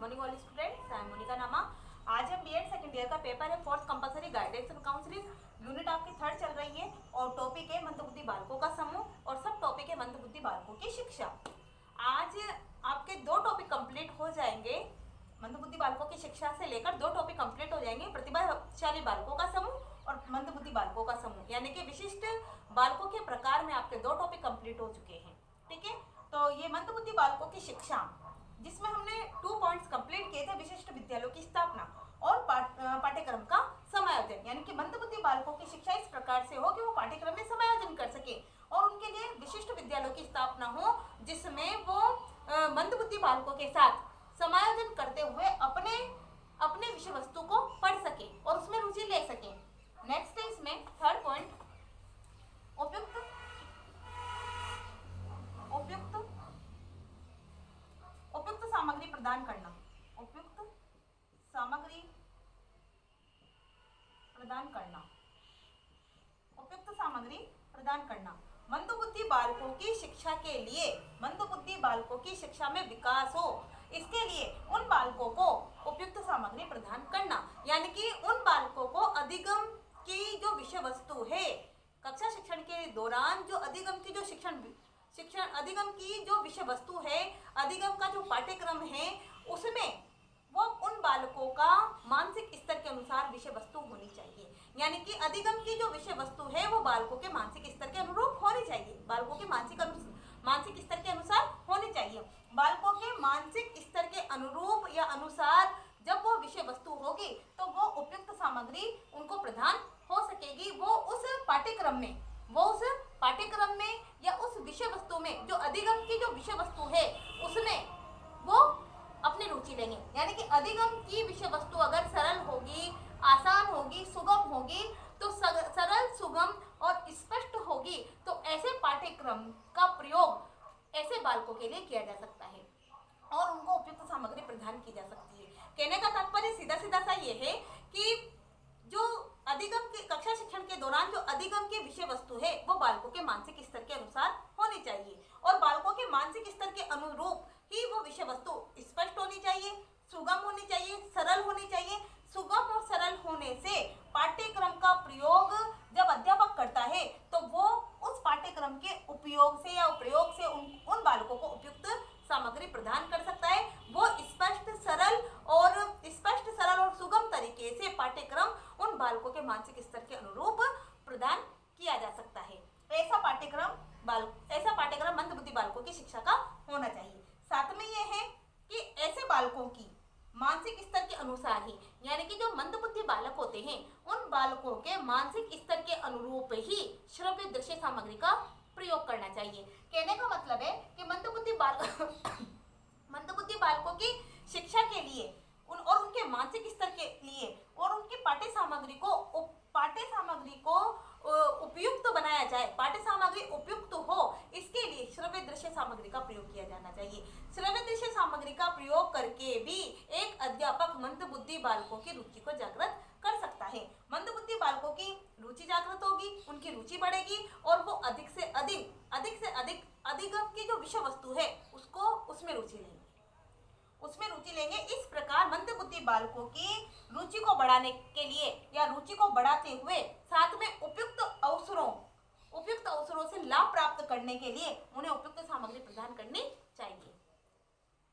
Morning all students, I am Monika नामा। आज हम बीएड सेकंड ईयर का पेपर है fourth compulsory guidance and counselling unit आपकी थर्ड चल रही है और टॉपिक है मंदबुद्धि बालकों का समूह और सब टॉपिक है मंदबुद्धि बालकों की शिक्षा। आज आपके दो टॉपिक कंप्लीट हो जाएंगे। मंदबुद्धि बालकों की शिक्षा से लेकर दो टॉपिक कंप्लीट हो जाएंगे, प्रतिभाशाली बालकों का समूह और मंदबुद्धि बालकों का समूह, यानी कि विशिष्ट बालकों के प्रकार में आपके दो टॉपिक कंप्लीट हो चुके हैं। ठीक है, तो ये मंदबुद्धि बालकों की शिक्षा जिसमें हमने 2 पॉइंट्स कंप्लीट किए थे, विशिष्ट विद्यालयों की स्थापना और पाठ्यक्रम का समायोजन, यानी कि मंदबुद्धि बालकों की शिक्षा इस प्रकार से हो कि वो पाठ्यक्रम में समायोजन कर सके और उनके लिए विशिष्ट विद्यालयों की स्थापना हो जिसमें वो मंदबुद्धि बालकों के साथ समायोजन करते हुए अपने अपने विषय वस्तु को पढ़ सके और उसमें रुचि ले सके। नेक्स्ट है इसमें थर्ड पॉइंट, उपयुक्त सामग्री प्रदान करना। उपयुक्त सामग्री प्रदान करना, उपयुक्त सामग्री प्रदान करना। मंदबुद्धि बालकों की शिक्षा के लिए, मंदबुद्धि बालकों की शिक्षा में विकास हो, इसके लिए उन बालकों को उपयुक्त सामग्री प्रदान करना, यानी कि उन बालकों को अधिगम की जो विषय वस्तु है, कक्षा शिक्षण के दौरान जो अधिगम की जो शिक्षण अधिगम की जो विषय वस्तु है, अधिगम का जो पाठ्यक्रम है, उसमें वो उन बालकों का मानसिक स्तर के अनुसार विषय वस्तु होनी चाहिए, यानी कि अधिगम की जो विषय वस्तु है वो बालकों के मानसिक स्तर के अनुरूप होनी चाहिए, बालकों के मानसिक स्तर के अनुसार होनी चाहिए। बालकों के मानसिक स्तर के अनुरूप या अनुसार जब वो विषय वस्तु होगी तो वो उपयुक्त सामग्री उनको प्रदान हो सकेगी। वो उस पाठ्यक्रम में या उस विषय वस्तु में जो अधिगम की जो विषय वस्तु है उसमें वो अपनी रुचि लेंगे, यानी कि अधिगम की विषय वस्तु अगर सरल होगी, आसान होगी, सुगम होगी, तो सरल, सुगम और स्पष्ट होगी, तो ऐसे पाठ्यक्रम का प्रयोग ऐसे बालकों के लिए किया जा सकता है और उनको उपयुक्त सामग्री प्रदान की जा सकती है। कहने का तात्पर्य सीधा सा ये है कि जो अधिगम के कक्षा शिक्षण के दौरान जो अधिगम की विषय वस्तु है वो बालकों के मानसिक स्तर के अनुसार होनी चाहिए और बालकों के मानसिक स्तर के अनुरूप ही वो विषय वस्तु स्पष्ट होनी चाहिए, सुगम होनी चाहिए, सरल होनी चाहिए। सुगम और सरल होने से पाठ्यक्रम का प्रयोग जब अध्यापक करता है तो वो उस पाठ्यक्रम के उपयोग से या प्रयोग से उन बालकों को उपयुक्त सामग्री प्रदान कर सकता है। वो स्पष्ट सरल और सुगम तरीके से पाठ्यक्रम उन बालकों के मानसिक स्तर के अनुरूप प्रदान किया जा सकता है। ऐसा पाठ्यक्रम मंदबुद्धि बालकों की शिक्षा का होना चाहिए। साथ में यह है कि ऐसे बालकों की मानसिक स्तर के अनुसार ही, यानी कि जो मंदबुद्धि बालक होते हैं उन बालकों के मानसिक स्तर के अनुरूप ही श्रव्य दृश्य सामग्री का प्रयोग करना चाहिए। कहने का मतलब है कि मंदबुद्धि बालकों की शिक्षा के लिए और उनके मानसिक स्तर के लिए और उनकी पाठ्य सामग्री को उपयुक्त बनाया जाए, पाठ्य सामग्री उपयुक्त हो, इसके लिए श्रव्य दृश्य सामग्री का प्रयोग किया जाना चाहिए। श्रव्य दृश्य सामग्री का प्रयोग करके भी एक अध्यापक मंदबुद्धि बालकों की रुचि को जागृत कर सकता है। मंदबुद्धि बालकों की रुचि जागृत होगी, उनकी रुचि बढ़ेगी और वो अधिक से अधिक अधिगम की जो विषय वस्तु है उसमें रुचि लेंगे। इस प्रकार मंदबुद्धि बालकों की रुचि को बढ़ाने के लिए या रुचि को बढ़ाते हुए साथ में उपयुक्त अवसरों से लाभ प्राप्त करने के लिए उन्हें उपयुक्त सामग्री प्रदान करनी चाहिए।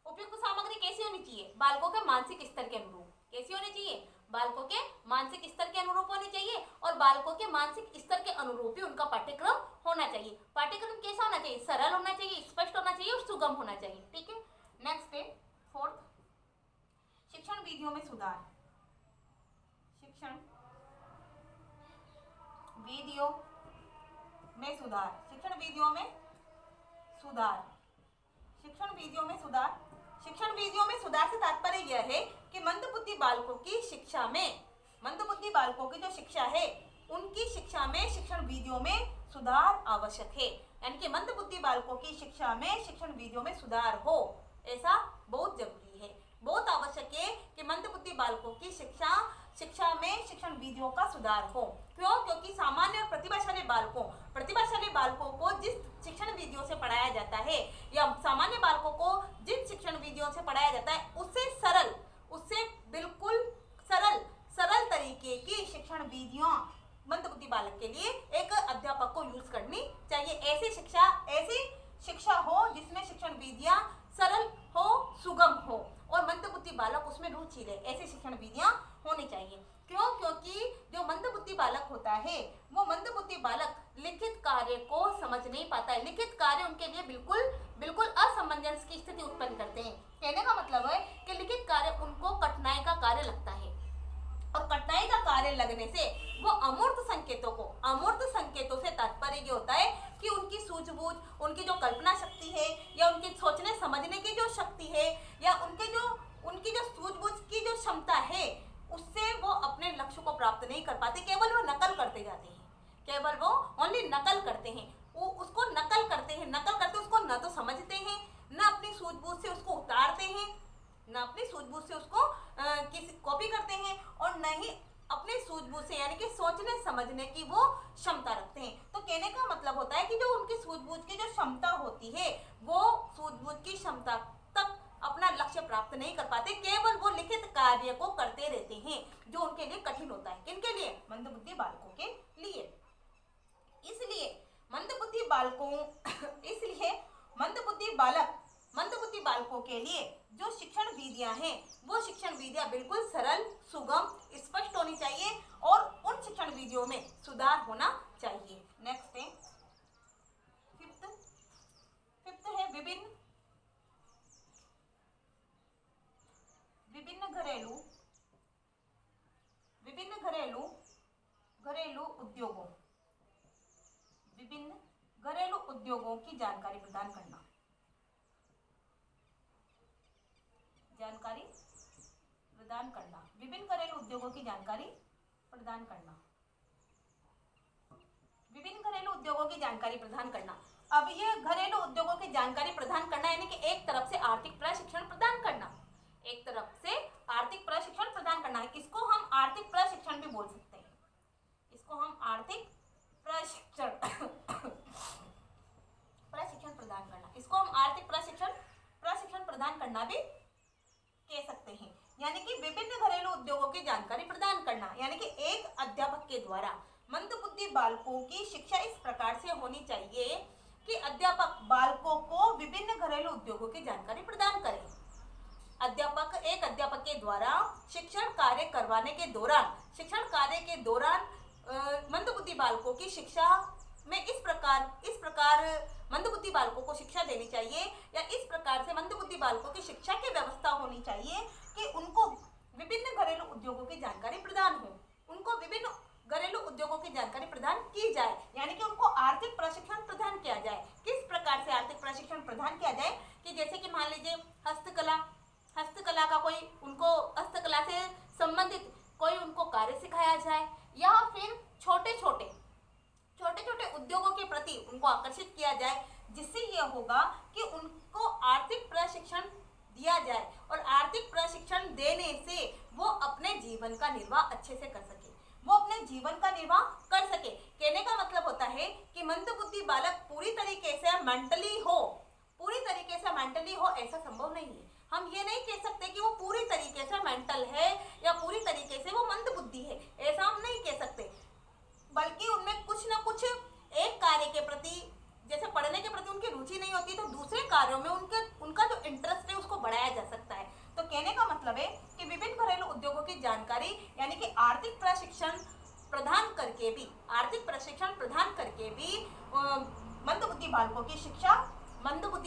उपयुक्त सामग्री कैसी होनी चाहिए? बालकों के मानसिक स्तर के अनुरूप। कैसी होनी चाहिए? बालकों के मानसिक स्तर के अनुरूप होनी चाहिए और बालकों के मानसिक स्तर के अनुरूप ही उनका पाठ्यक्रम होना चाहिए। पाठ्यक्रम कैसा होना चाहिए? सरल होना चाहिए, स्पष्ट होना चाहिए और सुगम होना चाहिए। ठीक है, नेक्स्ट है फोर्थ, शिक्षण विधियों में सुधार। शिक्षण विधियों में सुधार। शिक्षण विधियों में सुधार से तात्पर्य यह है कि मंदबुद्धि बालकों की जो शिक्षा है उनकी शिक्षा में शिक्षण विधियों में सुधार आवश्यक है, यानी कि मंदबुद्धि बालकों की शिक्षा में शिक्षण विधियों में सुधार हो, ऐसा बहुत जरूरी है, बहुत आवश्यक है कि मंदबुद्धि बालकों की शिक्षा में शिक्षण विधियों का सुधार हो। क्यों? क्योंकि सामान्य और प्रतिभाशाली बालकों को जिस शिक्षण विधियों से पढ़ाया जाता है या सामान्य बालकों को जिन शिक्षण विधियों से पढ़ाया जाता है उससे सरल ऐसी शिक्षा हो जिसमें शिक्षण विधियां सरल हो, सुगम हो और मंदबुद्धि बालक उसमें रुचि ले, ऐसी शिक्षण विधियां होनी चाहिए। क्यों? क्योंकि जो मंदबुद्धि बालक होता है वो मंदबुद्धि बालक लिखित कार्य को समझ नहीं पाता है। लिखित कार्य उनके लिए बिल्कुल असमंजस की स्थिति उत्पन्न करते हैं। कहने का मतलब है कि लिखित कार्य उनको कठिनाई का कार्य लगता है और कठिनाई का कार्य लगने से वो अमूर्त संकेतों से तात्पर्य ये होता है कि उनकी सूझबूझ, उनकी जो कल्पना शक्ति है या उनकी सोचने समझने की जो शक्ति है या उनकी जो सूझबूझ की जो क्षमता है उससे वो अपने लक्ष्य को प्राप्त नहीं कर पाते, केवल वो नकल करते जाते हैं, केवल वो ओनली नकल करते हैं। वो उसको नकल करते उसको न तो समझते हैं, न अपनी सूझबूझ से उसको उतारते हैं, न अपनी सूझबूझ से उसको किसी कॉपी करते हैं और न ही अपने सूझबूझ से यानी कि सोचने समझने की वो क्षमता रखते हैं। तो कहने का मतलब होता है कि जो उनकी सूझबूझ की जो क्षमता होती है वो सूझबूझ की क्षमता तक अपना लक्ष्य प्राप्त नहीं कर पाते, केवल वो लिखित कार्य को करते रहते हैं जो उनके लिए कठिन होता है। किनके लिए? मंदबुद्धि बालकों के लिए। इसलिए मंदबुद्धि बालकों के लिए जो शिक्षण विधियां हैं वो शिक्षण विधियां बिल्कुल सरल, सुगम, स्पष्ट होनी चाहिए और उन शिक्षण विधियों में सुधार होना चाहिए। नेक्स्ट है फिफ्थ है विभिन्न घरेलू उद्योगों की जानकारी प्रदान करना। विभिन्न घरेलू उद्योगों की जानकारी प्रदान करना। अब ये घरेलू उद्योगों की जानकारी प्रदान करना यानी कि एक तरफ से आर्थिक प्रशिक्षण प्रदान करना, है। इसको हम आर्थिक प्रशिक्षण भी बोल सकते हैं। इसको हम आर्थिक प्रशिक्षण प्रदान करना भी कह सकते हैं। यानी कि विभिन्न घरेलू उद्योगों की जानकारी प्रदान करना यानी कि एक अध्यापक के द्वारा मंदबुद्धि बालकों की शिक्षा इस प्रकार से होनी चाहिए कि अध्यापक बालकों को विभिन्न घरेलू उद्योगों की जानकारी प्रदान करे। एक अध्यापक के द्वारा शिक्षण कार्य के दौरान मंदबुद्धि बालकों की शिक्षा में इस प्रकार मंदबुद्धि बालकों को शिक्षा देनी चाहिए या इस प्रकार से मंदबुद्धि बालकों की शिक्षा की व्यवस्था होनी चाहिए कि उनको विभिन्न घरेलू उद्योगों की जानकारी प्रदान हो, उनको विभिन्न घरेलू उद्योगों की जानकारी प्रदान की जाए, यानी कि उनको आर्थिक प्रशिक्षण प्रदान किया जाए। किस प्रकार से आर्थिक प्रशिक्षण प्रदान किया जाए कि जैसे कि मान लीजिए हस्तकला का कोई उनको हस्तकला से संबंधित कोई उनको कार्य सिखाया जाए या फिर छोटे छोटे उद्योगों के प्रति उनको आकर्षित किया जाए, जिससे यह होगा कि उनको आर्थिक प्रशिक्षण दिया जाए और आर्थिक प्रशिक्षण देने से वो अपने जीवन का निर्वाह अच्छे से कर सके, कहने का मतलब होता है कि मंदबुद्धि बालक पूरी तरीके से मेंटली हो ऐसा संभव नहीं है। हम ये नहीं कह सकते कि वो पूरी तरीके से मेंटल है या पूरी तरीके से वो मंदबुद्धि है, ऐसा हम नहीं कह सकते, बल्कि उनमें कुछ ना कुछ एक कार्य के प्रति, जैसे पढ़ने के प्रति उनकी रुचि नहीं होती तो दूसरे कार्यों में उनका जो इंटरेस्ट है उसको बढ़ाया जा सकता है। तो कहने का मतलब है कि विभिन्न घरेलू उद्योगों की जानकारी यानी कि आर्थिक प्रशिक्षण प्रदान करके भी मंदबुद्धि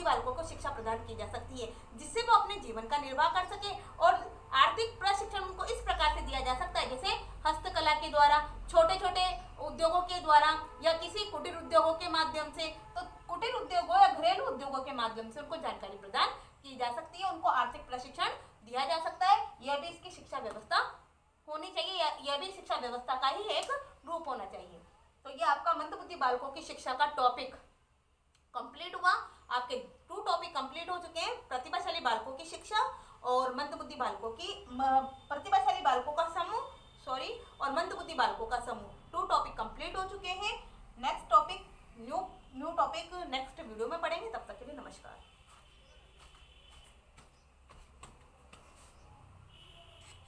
बालकों को शिक्षा प्रदान की जा सकती है, जिससे वो अपने जीवन का निर्वाह कर सके। और आर्थिक प्रशिक्षण उनको इस प्रकार से दिया जा सकता है जैसे हस्तकला के द्वारा, छोटे छोटे उद्योगों के द्वारा या किसी कुटीर उद्योगों के माध्यम से। तो कुटीर उद्योगों या घरेलू उद्योगों के माध्यम से उनको जानकारी प्रदान की जा सकती है, उनको आर्थिक प्रशिक्षण दिया जा सकता है। यह भी इसकी शिक्षा व्यवस्था होनी चाहिए, यह भी शिक्षा व्यवस्था का ही एक रूप होना चाहिए। तो ये आपका मंदबुद्धि बालकों की शिक्षा का टॉपिक कंप्लीट हुआ। आपके 2 टॉपिक कंप्लीट हो चुके हैं, प्रतिभाशाली बालकों की शिक्षा और प्रतिभाशाली बालकों का समूह और मंदबुद्धि बालकों का समूह। 2 टॉपिक कंप्लीट हो चुके हैं। Next topic new topic next video में पढ़ेंगे। तब